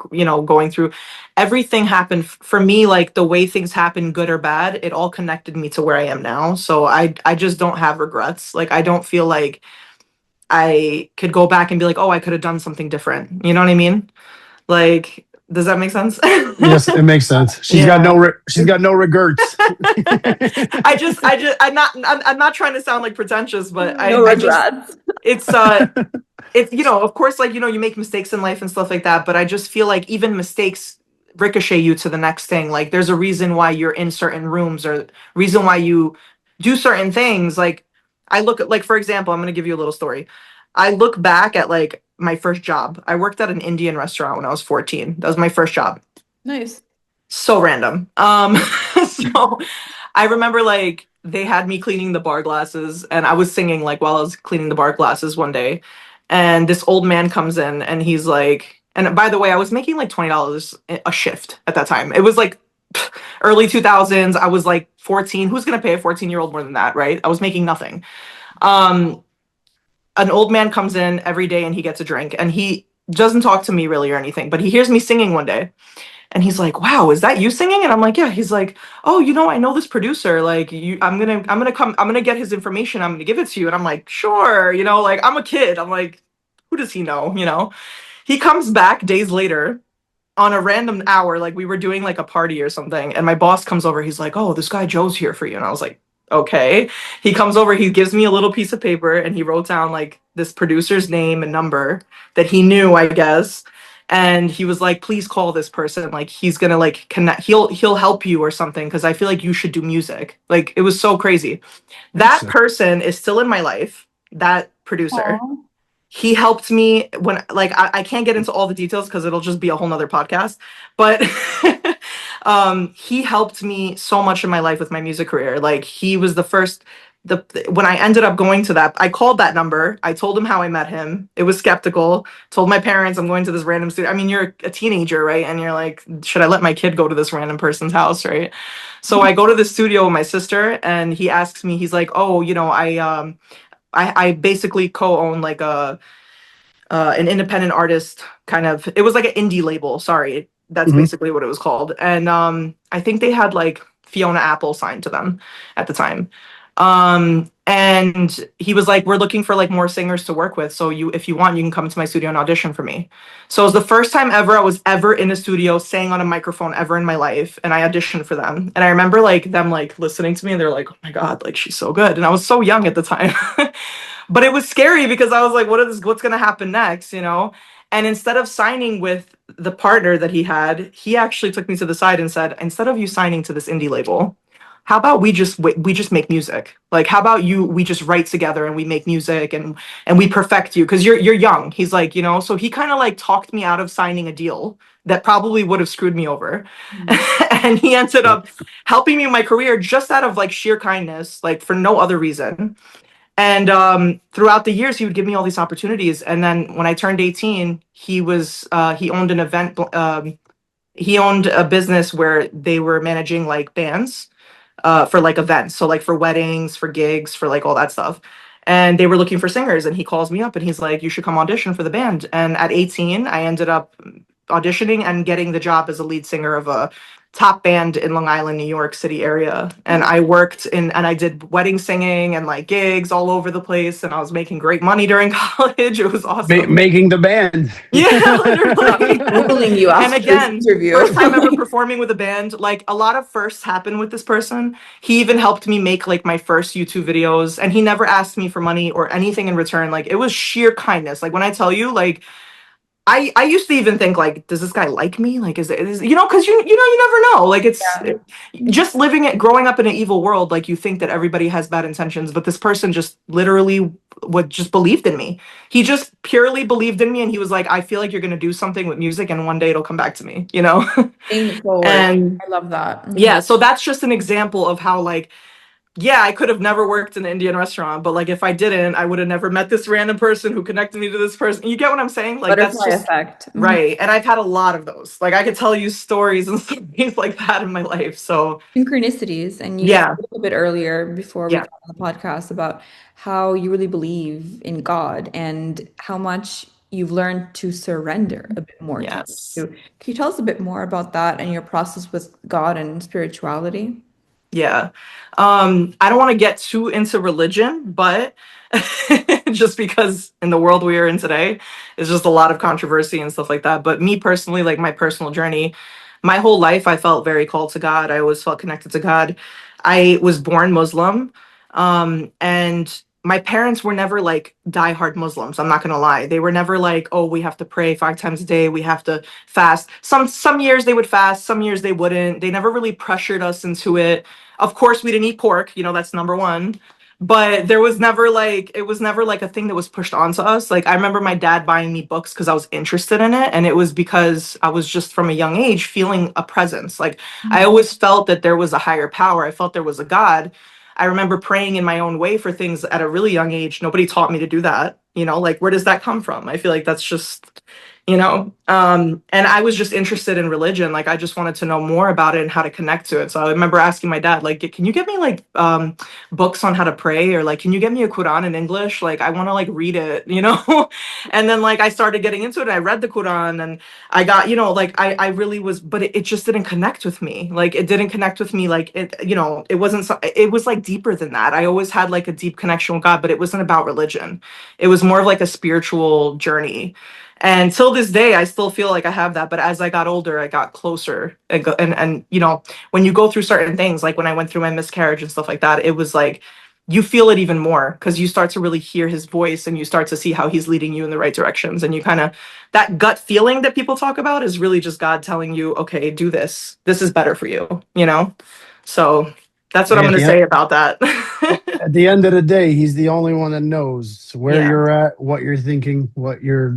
going through everything happened for me, like the way things happened, good or bad, it all connected me to where I am now. So I just don't have regrets. Like I don't feel like I could go back and be like, oh, I could have done something different. You know what I mean? Like, does that make sense? Yes, it makes sense. Yeah. She's got no regrets. I'm not trying to sound like pretentious, but No regrets. it's, it's, of course, like, you make mistakes in life and stuff like that, but I just feel like even mistakes ricochet you to the next thing. Like, there's a reason why you're in certain rooms or reason why you do certain things. Like, I look at, like, for example, I'm going to give you a little story. I look back at like my first job. I worked at an Indian restaurant when I was 14. That was my first job. Nice. So random. So I remember like they had me cleaning the bar glasses, and I was singing like while I was cleaning the bar glasses one day, and this old man comes in and he's like, and by the way, I was making like $20 a shift at that time. It was like early 2000s. I was like 14. Who's gonna pay a 14-year-old more than that, right? I was making nothing. Um, an old man comes in every day and he gets a drink, and he doesn't talk to me really or anything, but he hears me singing one day. And he's like, "Wow, is that you singing?" And I'm like, "Yeah." He's like, "Oh, I know this producer. Like, I'm gonna get his information. I'm gonna give it to you." And I'm like, "Sure." Like I'm a kid. I'm like, who does he know? He comes back days later on a random hour, like we were doing like a party or something, and my boss comes over. He's like, "Oh, this guy Joe's here for you." And I was like, "Okay." He comes over, he gives me a little piece of paper, and he wrote down like this producer's name and number that he knew, I guess. And he was like, "Please call this person. Like he's gonna like connect. He'll help you or something, because I feel like you should do music." Like it was so crazy. That's That person is still in my life. That producer, Aw. he helped me when, like, I can't get into all the details because it'll just be a whole nother podcast, but he helped me so much in my life with my music career. Like he was the first, when I ended up going to that, I called that number, I told him how I met him. It was skeptical. Told my parents I'm going to this random studio. I mean, you're a teenager, right? And you're like, should I let my kid go to this random person's house, right? So I go to the studio with my sister, and he asks me, he's like, "Oh, I basically co-own like an independent artist kind of. It was like an indie label. Sorry, that's Mhm. basically what it was called. And I think they had like Fiona Apple signed to them at the time. And he was like, "We're looking for like more singers to work with. So if you want, you can come to my studio and audition for me." So it was the first time ever I was ever in a studio, sang on a microphone ever in my life, and I auditioned for them. And I remember like them like listening to me, and they're like, "Oh my God, like she's so good." And I was so young at the time. But it was scary because I was like, what's going to happen next? And instead of signing with the partner that he had, he actually took me to the side and said, "Instead of you signing to this indie label, how about we just make music? Like how about we just write together and we make music, and we perfect you, because you're young." He's like, so he kind of like talked me out of signing a deal that probably would have screwed me over. And he ended Yep. up helping me in my career just out of like sheer kindness, like for no other reason. And throughout the years, he would give me all these opportunities. And then when I turned 18, he owned an event. He owned a business where they were managing like bands for like events. So like for weddings, for gigs, for like all that stuff. And they were looking for singers. And he calls me up and he's like, "You should come audition for the band." And at 18, I ended up auditioning and getting the job as a lead singer of a top band in Long Island, New York City area. And I did wedding singing and like gigs all over the place. And I was making great money during college. It was awesome. Making the band. Yeah, I'm literally. Googling you And after this again, interview. first time ever performing with a band. Like a lot of firsts happen with this person. He even helped me make like my first YouTube videos, and he never asked me for money or anything in return. Like it was sheer kindness. Like when I tell you, like I used to even think like, does this guy like me? Like, because you never know. Like Yeah. just living it, growing up in an evil world. Like you think that everybody has bad intentions, but this person just literally what just believed in me. He just purely believed in me, and he was like, "I feel like you're gonna do something with music, and one day it'll come back to me." Paying it forward. And I love that. yeah, so that's just an example of how like, yeah, I could have never worked in an Indian restaurant, but like if I didn't, I would have never met this random person who connected me to this person. You get what I'm saying? Like that's Butterfly just effect. right. And I've had a lot of those. Like I could tell you stories and stories like that in my life. So Synchronicities. And you yeah, spoke a bit earlier before we yeah, got on the podcast about how you really believe in God and how much you've learned to surrender a bit more to Him yes. too. Can you tell us a bit more about that and your process with God and spirituality? Yeah. I don't want to get too into religion, but just because in the world we are in today, it's just a lot of controversy and stuff like that. But me personally, like my personal journey, my whole life, I felt very called to God. I always felt connected to God. I was born Muslim, and my parents were never like diehard Muslims. I'm not gonna lie. They were never like, "Oh, we have to pray 5 times a day. We have to fast." Some years they would fast, some years they wouldn't. They never really pressured us into it. Of course, we didn't eat pork. That's number one. But it was never like a thing that was pushed onto us. Like I remember my dad buying me books because I was interested in it, and it was because I was just from a young age feeling a presence. Like I always felt that there was a higher power. I felt there was a God. I remember praying in my own way for things at a really young age. Nobody taught me to do that. Like where does that come from? I feel like that's just, and I was just interested in religion. Like I just wanted to know more about it and how to connect to it. So I remember asking my dad, like, can you get me like books on how to pray, or like, can you get me a Quran in English? Like I want to like read it. And then like I started getting into it. And I read the Quran and I got, like I really was, but it just didn't connect with me. Like it didn't connect with me. Like it wasn't, it was like deeper than that. I always had like a deep connection with God, but it wasn't about religion. It was more of like a spiritual journey. And till this day, I still feel like I have that. But as I got older, I got closer. And when you go through certain things, like when I went through my miscarriage and stuff like that, it was like you feel it even more because you start to really hear his voice and you start to see how he's leading you in the right directions. And you kind of, that gut feeling that people talk about is really just God telling you, okay, do this. This is better for you. So that's what I'm Hey, going to say about that. at the end of the day, he's the only one that knows where Yeah. you're at, what you're thinking, what you're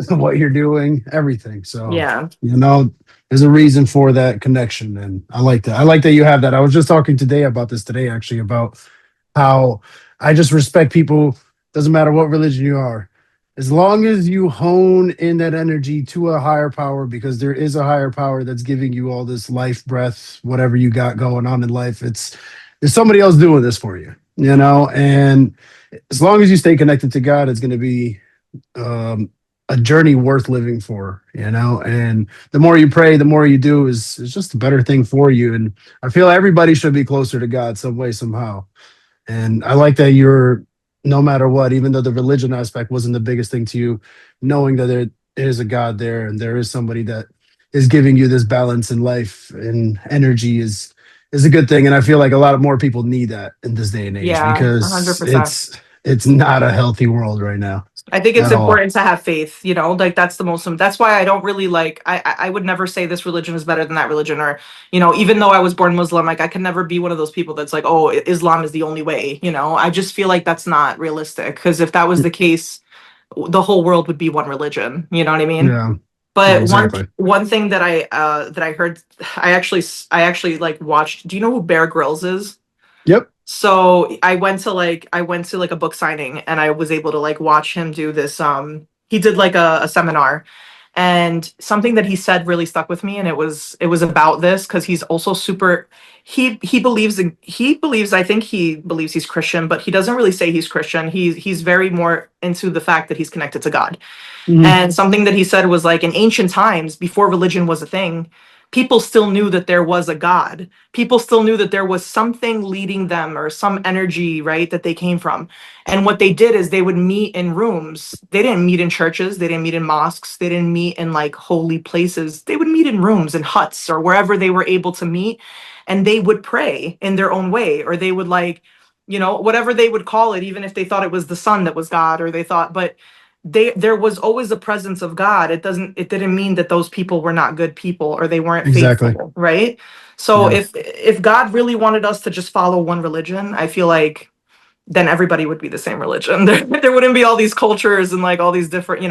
what you're doing, everything. So, Yeah. there's a reason for that connection. And I like that. I like that you have that. I was just talking today about this today, actually, about how I just respect people, doesn't matter what religion you are. As long as you hone in that energy to a higher power, because there is a higher power that's giving you all this life, breath, whatever you got going on in life. There's somebody else doing this for you. And as long as you stay connected to God, it's going to be um, a journey worth living for. And the more you pray, the more you do is just a better thing for you. And I feel everybody should be closer to God some way, somehow. And I like that you're, no matter what, even though the religion aspect wasn't the biggest thing to you, knowing that there is a God there and there is somebody that is giving you this balance in life and energy is a good thing. And I feel like a lot of more people need that in this day and age Yeah. because 100%. it's not a healthy world right now I think it's at all. important to have faith, like that's the most, that's why I don't really like, I would never say this religion is better than that religion, or, even though I was born Muslim, like I can never be one of those people that's like, oh, Islam is the only way. I just feel like that's not realistic because if that was the case, the whole world would be one religion. You know what I mean? Yeah, yeah, But one exactly. one thing that I heard, I actually like watched. Do you know who Bear Grylls is? Yep. So I went to like a book signing and I was able to like watch him do this. He did like a seminar, and something that he said really stuck with me, and it was about this because he's also super, he believes, I think he believes he's Christian, but he doesn't really say he's Christian. He's very more into the fact that he's connected to God. Hmm. And something that he said was like in ancient times, before religion was a thing, people still knew that there was a God. People still knew that there was something leading them or some energy, right, that they came from. And what they did is they would meet in rooms. They didn't meet in churches, they didn't meet in mosques, they didn't meet in like holy places. They would meet in rooms and huts or wherever they were able to meet. And they would pray in their own way, or they would like, whatever they would call it, even if they thought it was the sun that was God, or they thought, but there was always a presence of God. It didn't mean that those people were not good people or they weren't Exactly. faithful, right? So Yeah, if God really wanted us to just follow one religion, I feel like then everybody would be the same religion. There wouldn't be all these cultures and like all these different.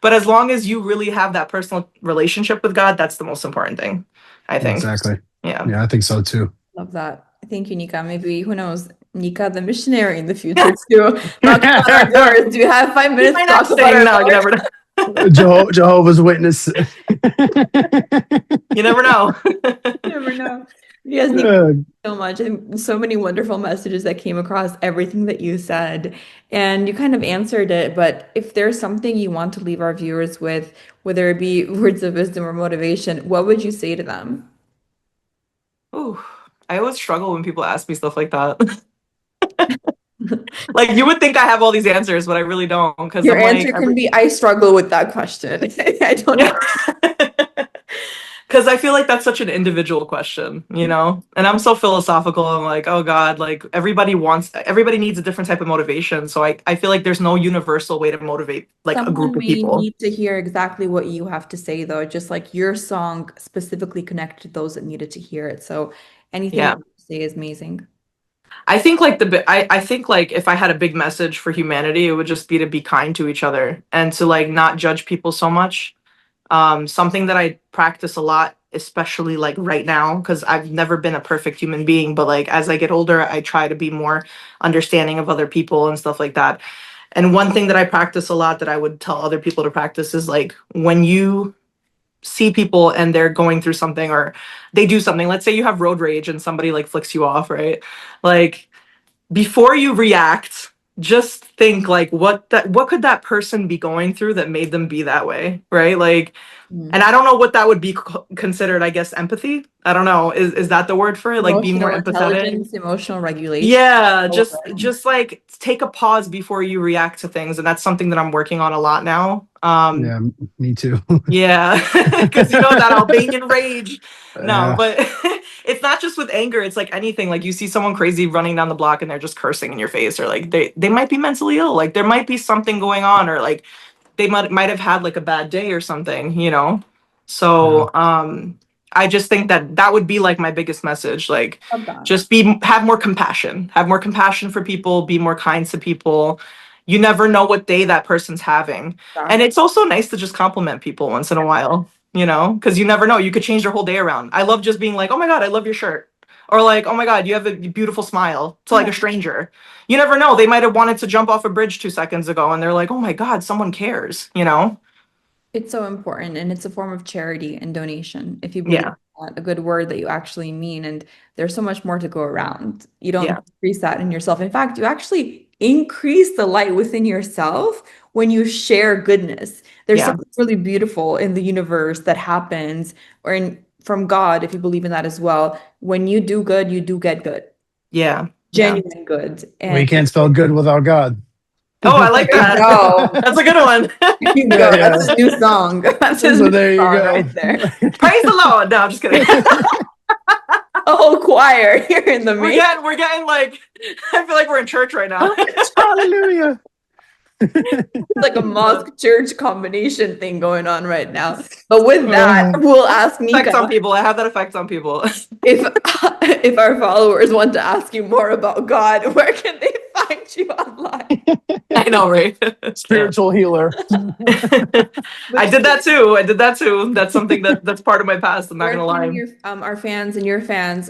But as long as you really have that personal relationship with God, that's the most important thing, I think. exactly. Yeah. Yeah, I think so too. Love that. Thank you, Nika. Maybe, who knows, Nika the missionary in the future too. Knocking on our doors. Do you have five He minutes might to not talk about say our no, you Lord? never know. Jehovah's Witness. You never know. You never know. Yes, Nika, Uh, so much and so many wonderful messages that came across everything that you said. And you kind of answered it, but if there's something you want to leave our viewers with, whether it be words of wisdom or motivation, what would you say to them? Ooh, I always struggle when people ask me stuff like that. Like you would think I have all these answers, but I really don't because Your I'm like answer can be, I struggle with that question. I don't yeah. know. Because I feel like that's such an individual question. And I'm so philosophical. I'm like, oh God, like everybody needs a different type of motivation. So I feel like there's no universal way to motivate like a group Someone of may people. need to hear exactly what you have to say, though, just like your song specifically connected those that needed to hear it. So anything Yeah. that you say is amazing. I think like if I had a big message for humanity, it would just be to be kind to each other and to like not judge people so much. Something that I practice a lot especially like right now, because I've never been a perfect human being, but like as I get older, I try to be more understanding of other people and stuff like that. And one thing that I practice a lot that I would tell other people to practice is like when you see people and they're going through something or they do something, let's say you have road rage and somebody like flicks you off, right? Like before you react, just think like what could that person be going through that made them be that way, right? Like, and Mm. I don't know what that would be considered, I guess empathy. I don't know. Is that the word for it? Like be more Emotional empathetic? intelligence, emotional regulation. Yeah, All of it. just like take a pause before you react to things, and that's something that I'm working on a lot now. Yeah, me too. Yeah, because you know that Albanian rage. No, Yeah. but it's not just with anger. It's like anything. Like you see someone crazy running down the block and they're just cursing in your face, or like they might be mentally ill. Like there might be something going on, or like they might have had like a bad day or something, you know? Yeah. So I just think that that would be like my biggest message. Like Love that. just be have more compassion for people, be more kind to people. You never know what day that person's having. And Exactly. it's also nice to just compliment people once in a while, you know, because you never know. You could change your whole day around. I love just being like, oh my God, I love your shirt. Or like, oh my God, you have a beautiful smile to like Yeah. a stranger. You never know. They might have wanted to jump off a bridge 2 seconds ago and they're like, oh my God, someone cares, you know? It's so important, and it's a form of charity and donation. If you believe Yeah. that, a good word that you actually mean, and there's so much more to go around. You don't Yeah. decrease that in yourself. In fact, you actually increase the light within yourself when you share goodness. There's Yeah. something really beautiful in the universe that happens, or in from God, if you believe in that as well. When you do good, you do get good, Yeah. Yeah. genuine good. We And can't spell good without God. Oh, I like there you that. go. That's a good one. There you Yeah, go. That's yeah. his new song. That's his So new there you song go. right there. Praise the Lord. No, I'm just kidding. A whole choir here in the main. We're getting like, I feel like we're in church right now. Hallelujah. It's like a But mosque church combination thing going on right now. But with that, Uh, we'll ask effect Nika on people. I have that effect on people. if if our followers want to ask you more about God, where can they find you online? I know, right? Yeah. spiritual healer. I But did that too. I did that too. That's something that's part of my past. I'm not where gonna can lie. your our fans and your fans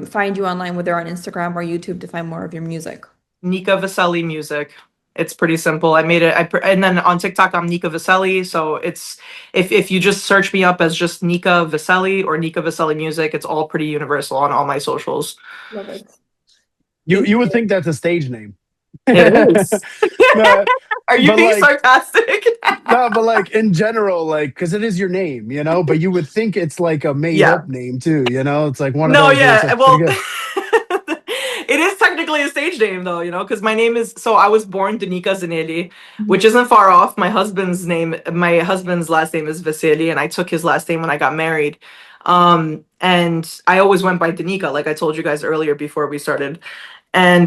find you online, whether on Instagram or YouTube, to find more of your music? Nika Veseli music. It's pretty simple. I made it. And then on TikTok, I'm Nika Veseli. So it's if you just search me up as just Nika Veseli or Nika Veseli music, it's all pretty universal on all my socials. Love it. You Thank you would you. think that's a stage name. It is. No, Are you but being like sarcastic? no, but like in general, like because it is your name, but you would think it's like a made Yeah. up name too. It's like one of No, those where it's yeah. like pretty Well, good. it is technically a stage name though, because my name is so I was born Danica Zanelli, which Mhm. isn't far off. My husband's last name is Veseli, and I took his last name when I got married. And I always went by Danica, like I told you guys earlier before we started. And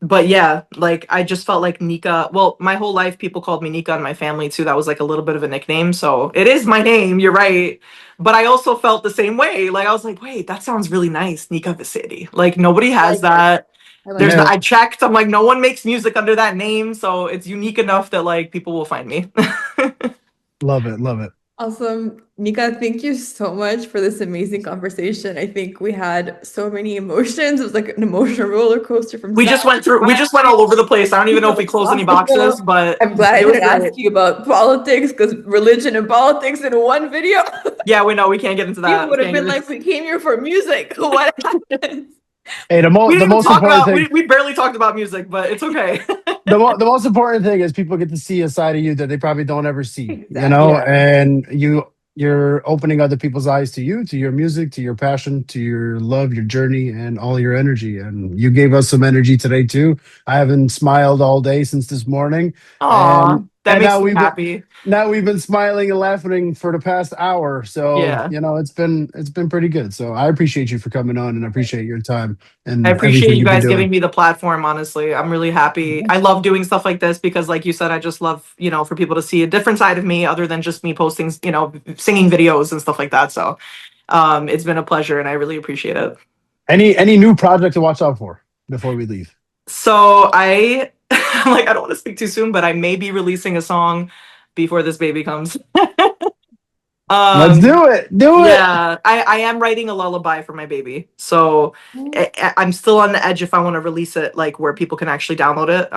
but yeah, like I just felt like Nika. Well, my whole life people called me Nika and my family too. That was like a little bit of a nickname. So it is my name, you're right. But I also felt the same way. Like I was like, wait, that sounds really nice, Nika Veseli. Like nobody I has like it. that. I like There's it. not, Yeah, I checked. I'm like, no one makes music under that name, so it's unique enough that like people will find me. love it, love it. Awesome. Nika, thank you so much for this amazing conversation. I think we had so many emotions. It was like an emotional roller coaster from sad We just went all over the place. I don't even know if we closed any boxes, philosophical. but I'm glad I it was didn't ask great. you about politics, because religion and politics in one video. Yeah, we know we can't get into People that. We would have can't been get like, we came here for music. What happened? Hey, We the didn't even most talk important about thing, we barely talked about music, but it's okay. the most important thing is people get to see a side of you that they probably don't ever see, Exactly. Yeah. and you're opening other people's eyes to you, to your music, to your passion, to your love, your journey, and all your energy. And you gave us some energy today too. I haven't smiled all day since this morning, Aw, and that and makes me happy. now we've been smiling and laughing for the past hour. So Yeah. it's been pretty good. So I appreciate you for coming on, and I appreciate your time I and appreciate everything you you've been guys giving doing. me the platform, honestly. I'm really happy. I love doing stuff like this because, like you said, I just love, for people to see a different side of me other than just me posting, singing videos and stuff like that. So, it's been a pleasure and I really appreciate it. Any new project to watch out for before we leave? So, I'm like, I don't want to speak too soon, but I may be releasing a song before this baby comes. Let's Um, do it. Do it. yeah, I am writing a lullaby for my baby. So I'm still on the edge if I want to release it like where people can actually download it.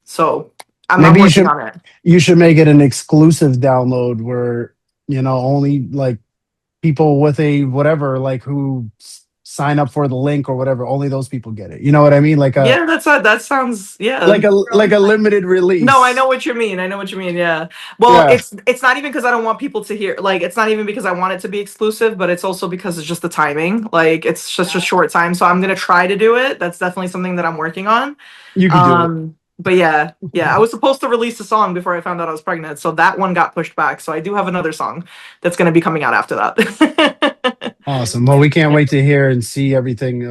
So I'm Maybe working on it. you should make it an exclusive download where, only like people with a whatever, like who sign up for the link or whatever, only those people get it. You know what I mean? Yeah, that sounds yeah. Like a limited No, I know release. what you mean. I know what you mean. Yeah. Well, Yeah. it's not even because I don't want people to hear. Like, it's not even because I want it to be exclusive, but it's also because it's just the timing. Like, it's just a short time, so I'm gonna try to do it. That's definitely something that I'm working on. You could do it. But yeah, yeah. I was supposed to release a song before I found out I was pregnant, so that one got pushed back. So I do have another song that's gonna be coming out after that. Awesome. Well, we can't wait to hear and see everything.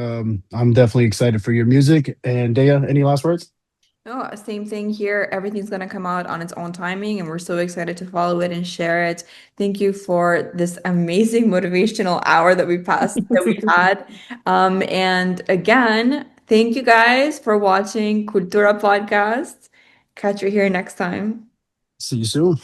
I'm definitely excited for your music. And Dea, any last words? No, same thing here. Everything's going to come out on its own timing, and we're so excited to follow it and share it. Thank you for this amazing motivational hour that we've had. And again, thank you guys for watching Kultura podcast. Catch you here next time. See you soon.